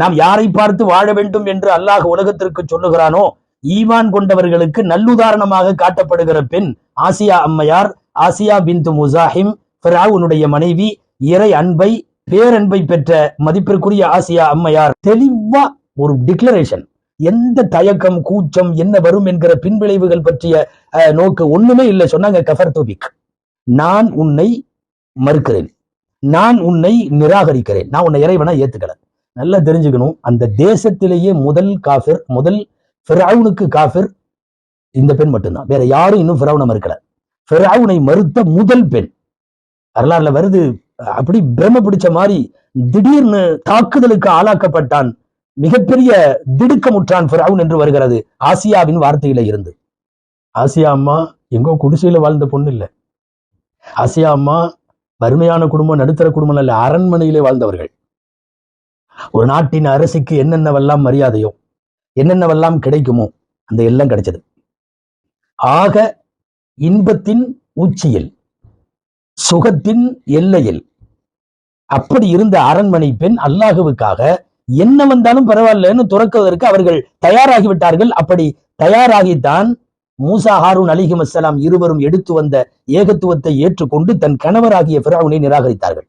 நாம் யாரை பார்த்து வாழ வேண்டும் என்று அல்லாஹ் உலகத்திற்கு சொல்லுகிறானோ ஈமான் கொண்டவர்களுக்கு நல்லுதாரணமாக காட்டப்படுகிற பெண் ஆசியா அம்மையார், ஆசியா பின்து முசாஹிம், ஃபிரௌனுடைய மனைவி, இறை அன்பை பேரன்பை பெற்ற மதிப்பிற்குரிய ஆசியா அம்மையார் தெளிவா ஒரு டிக்ளரேஷன், எந்த தயக்கம் கூச்சம் என்ன வரும் என்கிற பின்விளைவுகள் பற்றிய நோக்கு ஒண்ணுமே இல்லை. சொன்னாங்க, கஃபர் தோபிக், நான் உன்னை மறுக்கிறேன், நான் உன்னை நிராகரிக்கிறேன், நான் உன்னை இறைவனா ஏத்துக்கல. நல்லா தெரிஞ்சுக்கணும், அந்த தேசத்திலேயே முதல் காஃபிர், முதல் ஃபிரௌனுக்கு காஃபிர் இந்த பெண் மட்டும்தான். வேற யாரும் இன்னும் ஃபிரௌனை மறுக்கல. ஃபிரௌனை மறுத்த முதல் பெண் வரலாறுல வருது. அப்படி பிரம பிடிச்ச மாதிரி திடீர்னு தாக்குதலுக்கு ஆளாக்கப்பட்டான், மிகப்பெரிய திடுக்கமுற்றான் ஃபிரௌன் என்று வருகிறது ஆசியாவின் வார்த்தையில இருந்து. ஆசியா அம்மா எங்கோ குடிசையில வாழ்ந்த பொண்ணு இல்ல. ஆசியா அம்மா வறுமையான குடும்பம், நடுத்தர குடும்பம் அல்ல, அரண்மனையிலே வாழ்ந்தவர்கள். ஒரு நாட்டின் அரசிக்கு என்னென்னவெல்லாம் மரியாதையோ என்னென்னவெல்லாம் கிடைக்குமோ அந்த எல்லாம் கிடைச்சது. ஆக இன்பத்தின் உச்சியில், சுகத்தின் எல்லையில் அப்படி இருந்த அரண்மனை பெண் அல்லாஹுவுக்காக என்ன வந்தாலும் பரவாயில்லன்னு துறக்குவதற்கு அவர்கள் தயாராகிவிட்டார்கள். அப்படி தயாராகித்தான் மூசா ஹாரூன் அலைஹிஸ்ஸலாம் இருவரும் எடுத்து வந்த ஏகத்துவத்தை ஏற்றுக்கொண்டு தன் கணவராகிய ஃபிரௌனை நிராகரித்தார்கள்.